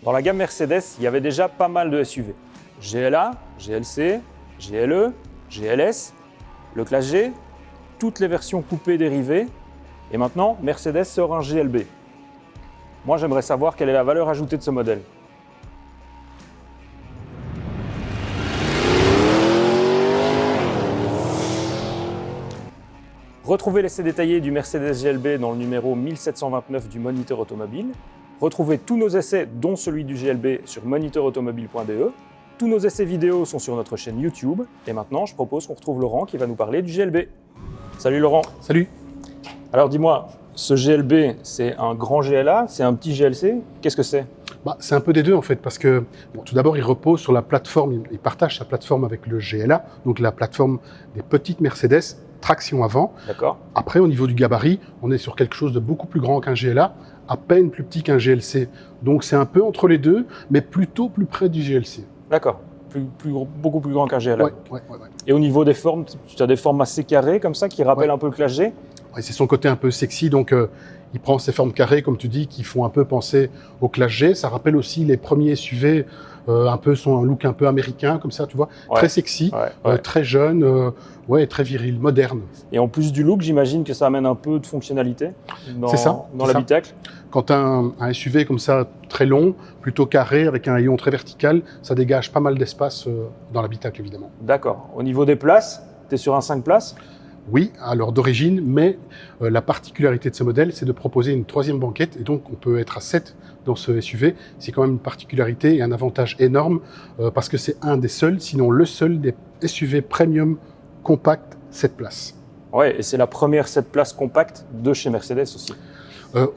Dans la gamme Mercedes, il y avait déjà pas mal de SUV. GLA, GLC, GLE, GLS, le Classe G, toutes les versions coupées dérivées. Et maintenant, Mercedes sort un GLB. Moi, j'aimerais savoir quelle est la valeur ajoutée de ce modèle. Retrouvez l'essai détaillé du Mercedes GLB dans le numéro 1729 du Moniteur Automobile. Retrouvez tous nos essais, dont celui du GLB, sur moniteurautomobile.de. Tous nos essais vidéo sont sur notre chaîne YouTube. Et maintenant, je propose qu'on retrouve Laurent qui va nous parler du GLB. Salut Laurent. Salut. Alors dis-moi, ce GLB, c'est un grand GLA, c'est un petit GLC? Qu'est-ce que c'est? C'est un peu des deux en fait, parce que tout d'abord, il repose sur la plateforme, il partage sa plateforme avec le GLA, donc la plateforme des petites Mercedes, traction avant. D'accord. Après, au niveau du gabarit, on est sur quelque chose de beaucoup plus grand qu'un GLA, à peine plus petit qu'un GLC. Donc c'est un peu entre les deux, mais plutôt plus près du GLC. D'accord. Beaucoup plus grand qu'un GLA. Ouais. Et au niveau des formes, tu as des formes assez carrées comme ça qui rappellent un peu le Classe G? Ouais, c'est son côté un peu sexy, donc il prend ces formes carrées, comme tu dis, qui font un peu penser au Classe G. Ça rappelle aussi les premiers SUV, un look un peu américain, comme ça, tu vois, très sexy, très jeune, très viril, moderne. Et en plus du look, j'imagine que ça amène un peu de fonctionnalité dans l'habitacle. Quand tu as un SUV comme ça, très long, plutôt carré, avec un haillon très vertical, ça dégage pas mal d'espace dans l'habitacle, évidemment. D'accord. Au niveau des places, tu es sur un 5 places? Oui, alors d'origine, mais la particularité de ce modèle, c'est de proposer une troisième banquette, et donc on peut être à 7 dans ce SUV. C'est quand même une particularité et un avantage énorme, parce que c'est un des seuls, sinon le seul des SUV premium compact 7 places. Ouais, et c'est la première 7 places compacte de chez Mercedes aussi.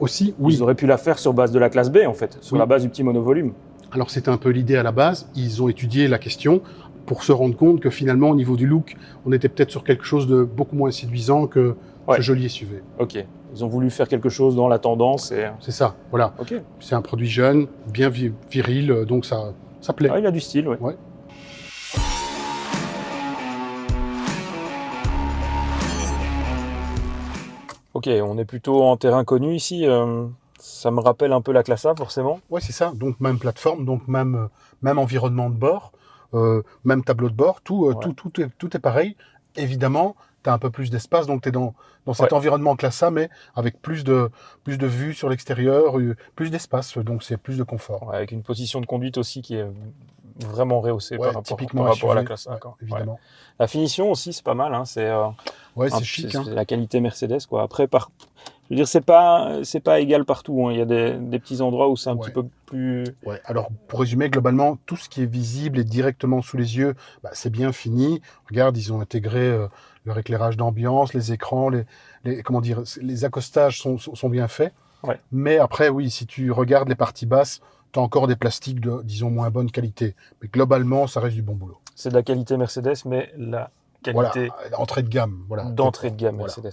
Aussi, oui. Ils auraient pu la faire sur base de la classe B, en fait, sur la base du petit monovolume. Alors c'était un peu l'idée à la base, ils ont étudié la question pour se rendre compte que finalement, au niveau du look, on était peut-être sur quelque chose de beaucoup moins séduisant que ce joli SUV. Ok, ils ont voulu faire quelque chose dans la tendance. C'est ça, voilà. Okay. C'est un produit jeune, bien viril, donc ça plaît. Ah, il a du style, ouais. Ok, on est plutôt en terrain connu ici. Ça me rappelle un peu la classe A, forcément. Oui, c'est ça. Donc, même plateforme, donc même environnement de bord, même tableau de bord, tout est pareil. Évidemment, tu as un peu plus d'espace, donc tu es dans cet environnement classe A, mais avec plus de vue sur l'extérieur, plus d'espace, donc c'est plus de confort. Ouais, avec une position de conduite aussi qui est vraiment rehaussée par rapport à la classe A. Évidemment. Ouais. La finition aussi, c'est pas mal. Hein. C'est chic. C'est la qualité Mercedes, quoi. Après, je veux dire, c'est pas égal partout. Hein. Il y a des petits endroits où c'est un petit peu plus... Ouais. Alors, pour résumer, globalement, tout ce qui est visible et directement sous les yeux, c'est bien fini. Regarde, ils ont intégré leur éclairage d'ambiance, les écrans, les accostages sont bien faits. Ouais. Mais après, oui, si tu regardes les parties basses, tu as encore des plastiques de, disons, moins bonne qualité. Mais globalement, ça reste du bon boulot. C'est de la qualité Mercedes, mais la qualité... Voilà, entrée de gamme. D'entrée de gamme Mercedes,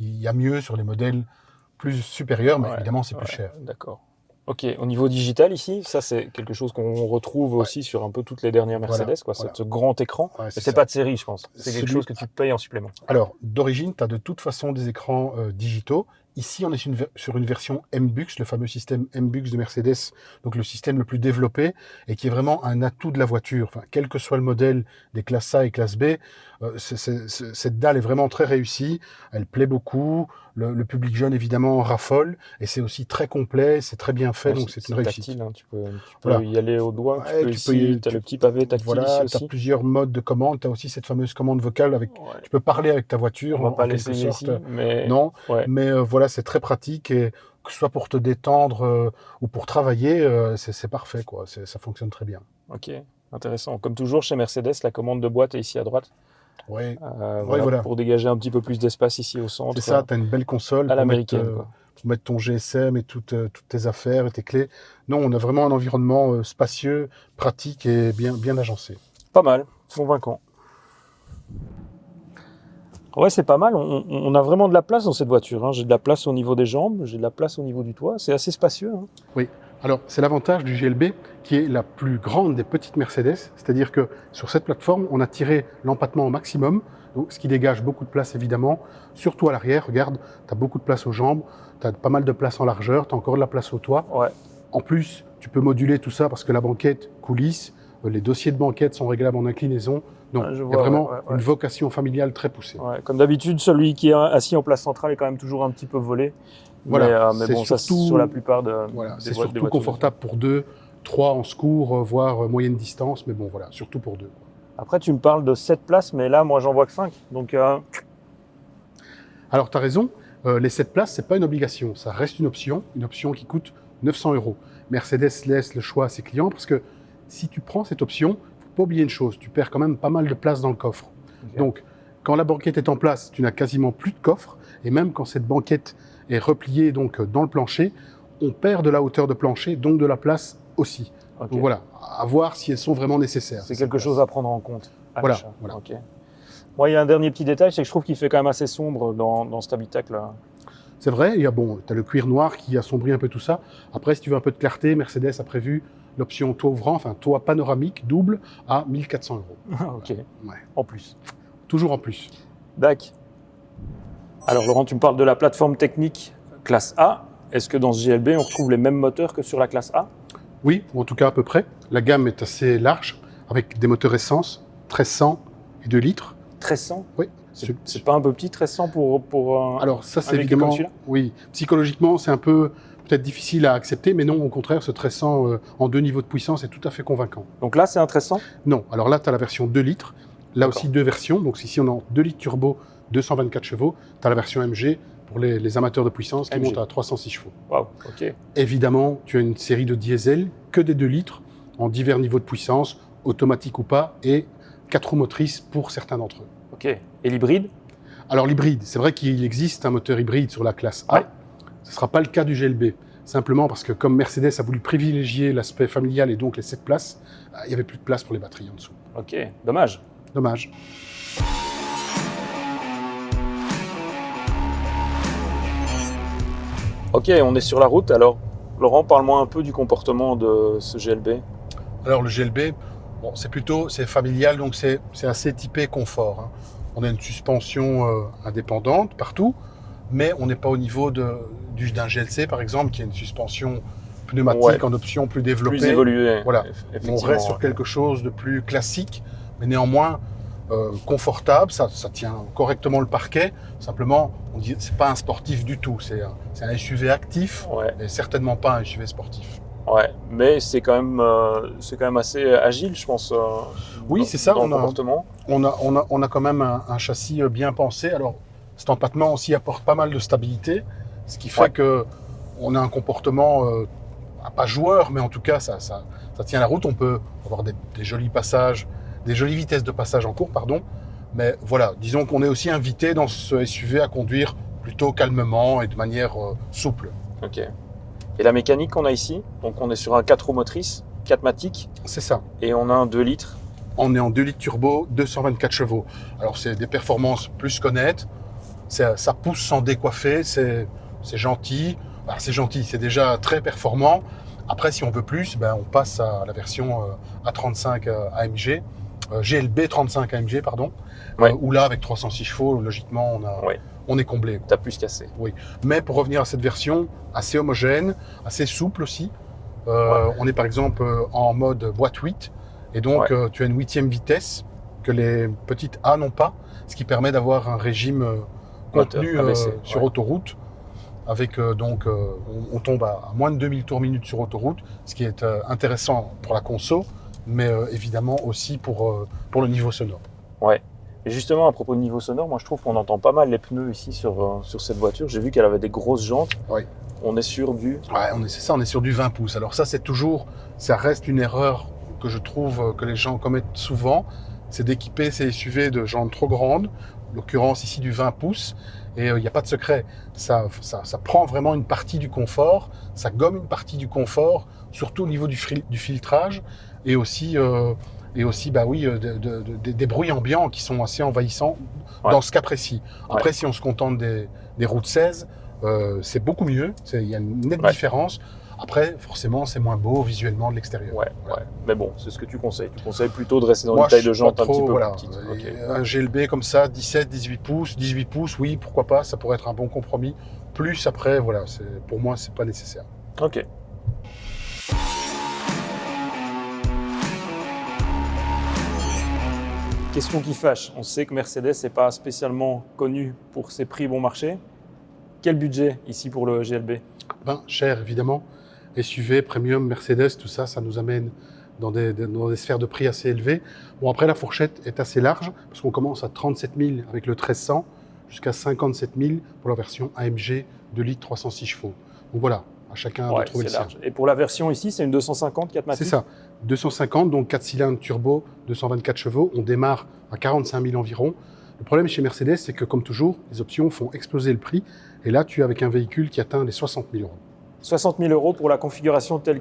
Il y a mieux sur les modèles plus supérieurs, mais évidemment, c'est plus cher. D'accord. Ok, au niveau digital ici, ça c'est quelque chose qu'on retrouve aussi sur un peu toutes les dernières Mercedes, ce grand écran. Mais c'est pas de série, je pense. C'est quelque chose que tu payes en supplément. Alors, d'origine, tu as de toute façon des écrans digitaux. Ici, on est sur une version MBUX, le fameux système MBUX de Mercedes, donc le système le plus développé et qui est vraiment un atout de la voiture. Enfin, quel que soit le modèle des classes A et classe B, cette dalle est vraiment très réussie. Elle plaît beaucoup. Le public jeune, évidemment, raffole. Et c'est aussi très complet, c'est très bien fait, donc c'est une réussite. Tactile, hein. Tu peux y aller au doigt. Tu as le petit pavé tactile ici aussi. Tu as plusieurs modes de commande. Tu as aussi cette fameuse commande vocale. Tu peux parler avec ta voiture. On va pas l'essayer ici. Non, mais c'est très pratique. Et que ce soit pour te détendre ou pour travailler, c'est parfait, quoi. Ça fonctionne très bien. Ok, intéressant. Comme toujours, chez Mercedes, la commande de boîte est ici à droite. Pour dégager un petit peu plus d'espace ici au centre. C'est ça, tu as une belle console à l'américaine. Pour mettre ton GSM et toutes tes affaires et tes clés. Non, on a vraiment un environnement spacieux, pratique et bien agencé. Pas mal, convaincant. Ouais, c'est pas mal. On a vraiment de la place dans cette voiture. Hein. J'ai de la place au niveau des jambes, j'ai de la place au niveau du toit. C'est assez spacieux. Hein. Oui. Alors, c'est l'avantage du GLB qui est la plus grande des petites Mercedes. C'est-à-dire que sur cette plateforme, on a tiré l'empattement au maximum, ce qui dégage beaucoup de place évidemment. Surtout à l'arrière, regarde, tu as beaucoup de place aux jambes, tu as pas mal de place en largeur, tu as encore de la place au toit. Ouais. En plus, tu peux moduler tout ça parce que la banquette coulisse, les dossiers de banquette sont réglables en inclinaison. Donc, il y a vraiment une vocation familiale très poussée. Ouais, comme d'habitude, celui qui est assis en place centrale est quand même toujours un petit peu volé. Voilà, mais bon, ça, sur la plupart c'est surtout confortable pour 2, 3 en secours, voire moyenne distance, mais bon, voilà, surtout pour 2. Après, tu me parles de 7 places, mais là, moi, j'en vois que 5. Donc, Alors, tu as raison, les 7 places, ce n'est pas une obligation, ça reste une option qui coûte 900 €. Mercedes laisse le choix à ses clients parce que si tu prends cette option, il ne faut pas oublier une chose, tu perds quand même pas mal de place dans le coffre. Okay. Donc, quand la banquette est en place, tu n'as quasiment plus de coffre, et même quand cette banquette est repliée donc, dans le plancher, on perd de la hauteur de plancher, donc de la place aussi. Okay. Donc voilà, à voir si elles sont vraiment nécessaires. C'est quelque chose à prendre en compte. Voilà. Okay. Moi, il y a un dernier petit détail, c'est que je trouve qu'il fait quand même assez sombre dans cet habitacle-là. C'est vrai, tu as le cuir noir qui assombrit un peu tout ça. Après, si tu veux un peu de clarté, Mercedes a prévu l'option toit ouvrant, enfin toit panoramique double à 1 400 €. Ok, ouais. En plus. Toujours en plus. Dac. Alors Laurent, tu me parles de la plateforme technique classe A. Est-ce que dans ce GLB, on retrouve les mêmes moteurs que sur la classe A? Oui, ou en tout cas à peu près. La gamme est assez large, avec des moteurs essence, 1300 et 2 litres. 1300? Oui. C'est pas un peu petit, 1300 pour Alors ça, c'est évidemment, oui, psychologiquement, c'est un peu peut-être difficile à accepter, mais non, au contraire, ce 1300 en 2 niveaux de puissance est tout à fait convaincant. Donc là, c'est un 1300? Non, alors là, tu as la version 2 litres, là aussi 2 versions, donc ici on a 2 litres turbo, 224 chevaux, tu as la version MG pour les amateurs de puissance qui monte à 306 chevaux. Waouh, ok. Évidemment, tu as une série de diesel, que des 2 litres, en divers niveaux de puissance, automatique ou pas, et 4 roues motrices pour certains d'entre eux. Ok, et l'hybride? Alors l'hybride, c'est vrai qu'il existe un moteur hybride sur la classe A, ce ne sera pas le cas du GLB, simplement parce que comme Mercedes a voulu privilégier l'aspect familial et donc les 7 places, il n'y avait plus de place pour les batteries en dessous. Ok, dommage. Dommage. Ok, on est sur la route, alors Laurent, parle-moi un peu du comportement de ce GLB. Alors le GLB, bon, c'est familial, donc c'est assez typé confort. Hein. On a une suspension indépendante partout, mais on n'est pas au niveau d'un GLC par exemple, qui a une suspension pneumatique en option plus développée. Plus évoluée. Voilà. On reste sur quelque chose de plus classique, mais néanmoins confortable, ça tient correctement le parquet. Simplement, on dit c'est pas un sportif du tout, c'est un SUV actif, mais certainement pas un SUV sportif. Ouais, mais c'est quand même assez agile, je pense. Oui, c'est ça. Dans le comportement. On a quand même un châssis bien pensé. Alors, cet empattement aussi apporte pas mal de stabilité, ce qui fait que on a un comportement pas joueur, mais en tout cas, ça tient la route. On peut avoir des jolis passages, des jolies vitesses de passage en cours, pardon. Mais voilà, disons qu'on est aussi invité dans ce SUV à conduire plutôt calmement et de manière souple. Ok. Et la mécanique qu'on a ici, donc on est sur un 4 roues motrices, 4matic. C'est ça. Et on a un 2 litres. On est en 2 litres turbo, 224 chevaux. Alors c'est des performances plus qu'honnêtes. Ça pousse sans décoiffer, c'est gentil. Bah, c'est gentil, c'est déjà très performant. Après, si on veut plus, on passe à la version A35 AMG, GLB 35 AMG, pardon. Où là, avec 306 chevaux, logiquement, on est comblé. T'as plus cassé. Oui. Mais pour revenir à cette version, assez homogène, assez souple aussi. On est par exemple en mode boîte 8. Et donc, tu as une 8e vitesse que les petites A n'ont pas, ce qui permet d'avoir un régime contenu sur autoroute. Avec on tombe à moins de 2000 tours minute sur autoroute, ce qui est intéressant pour la conso, mais évidemment aussi pour le niveau sonore. Ouais. Et justement, à propos de niveau sonore, moi je trouve qu'on entend pas mal les pneus ici sur cette voiture. J'ai vu qu'elle avait des grosses jantes. Oui. On est sur du... Ouais, on est sur du 20 pouces. Alors ça reste une erreur que je trouve que les gens commettent souvent, c'est d'équiper ces SUV de jantes trop grandes, en l'occurrence ici du 20 pouces, et il n'y a pas de secret. Ça prend vraiment une partie du confort, ça gomme une partie du confort, surtout au niveau du filtrage, et aussi des bruits ambiants qui sont assez envahissants dans ce cas précis. Après, si on se contente des routes 16, c'est beaucoup mieux, il y a une nette différence. Après, forcément, c'est moins beau visuellement de l'extérieur. Ouais. Mais bon, c'est ce que tu conseilles. Tu conseilles plutôt de rester dans une taille de jante un petit peu plus petite. Okay. Un GLB comme ça, 17, 18 pouces, oui, pourquoi pas, ça pourrait être un bon compromis. Plus après, pour moi, c'est pas nécessaire. Ok. Question qui fâche. On sait que Mercedes n'est pas spécialement connu pour ses prix bon marché. Quel budget ici pour le GLB? Cher, évidemment. SUV, Premium, Mercedes, tout ça, ça nous amène dans des sphères de prix assez élevées. Bon, après, la fourchette est assez large, parce qu'on commence à 37 000 avec le 1300, jusqu'à 57 000 pour la version AMG 2 litres 306 chevaux. Donc voilà, à chacun de trouver le sien. Et pour la version ici, c'est une 250 4 matic? C'est ça, 250, donc 4 cylindres turbo, 224 chevaux. On démarre à 45 000 environ. Le problème chez Mercedes, c'est que comme toujours, les options font exploser le prix. Et là, tu es avec un véhicule qui atteint les 60 000 euros. 60 000 euros pour la configuration telle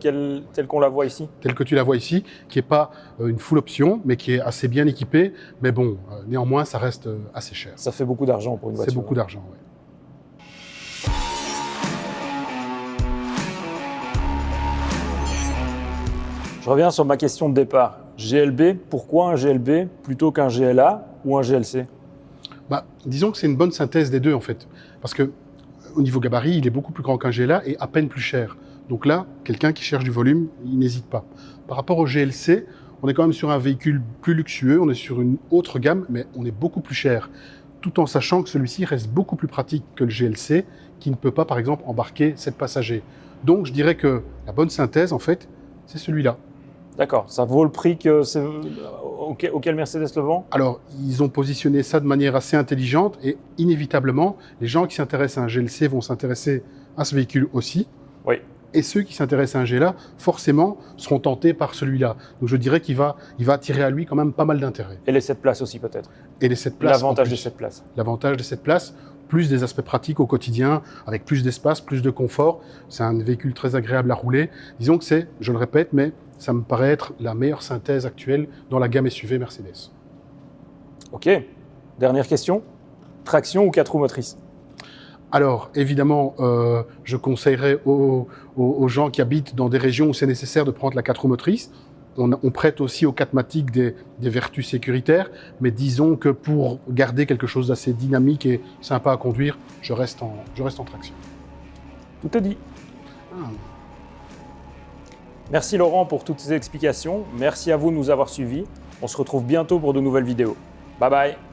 qu'on la voit ici? Telle que tu la vois ici, qui n'est pas une full option, mais qui est assez bien équipée. Mais bon, néanmoins, ça reste assez cher. Ça fait beaucoup d'argent pour une voiture. C'est beaucoup d'argent, oui. Je reviens sur ma question de départ. GLB, pourquoi un GLB plutôt qu'un GLA ou un GLC? Disons que c'est une bonne synthèse des deux, en fait. Parce que au niveau gabarit, il est beaucoup plus grand qu'un GLA et à peine plus cher. Donc là, quelqu'un qui cherche du volume, il n'hésite pas. Par rapport au GLC, on est quand même sur un véhicule plus luxueux, on est sur une autre gamme, mais on est beaucoup plus cher. Tout en sachant que celui-ci reste beaucoup plus pratique que le GLC, qui ne peut pas, par exemple, embarquer 7 passagers. Donc je dirais que la bonne synthèse, en fait, c'est celui-là. D'accord, ça vaut le prix auquel Mercedes le vend? Alors, ils ont positionné ça de manière assez intelligente et inévitablement, les gens qui s'intéressent à un GLC vont s'intéresser à ce véhicule aussi. Oui. Et ceux qui s'intéressent à un GLA, forcément, seront tentés par celui-là. Donc je dirais qu'il va attirer à lui quand même pas mal d'intérêt. Et les 7 places aussi peut-être? Et les 7 places. L'avantage des 7 places. L'avantage des 7 places, plus des aspects pratiques au quotidien, avec plus d'espace, plus de confort. C'est un véhicule très agréable à rouler. Disons que c'est, je le répète, mais ça me paraît être la meilleure synthèse actuelle dans la gamme SUV Mercedes. Ok. Dernière question. Traction ou 4 roues motrices? Alors, évidemment, je conseillerais aux gens qui habitent dans des régions où c'est nécessaire de prendre la 4 roues motrices. On prête aussi aux 4matic des vertus sécuritaires, mais disons que pour garder quelque chose d'assez dynamique et sympa à conduire, je reste en traction. Tout est dit. Merci Laurent pour toutes ces explications. Merci à vous de nous avoir suivis. On se retrouve bientôt pour de nouvelles vidéos. Bye bye.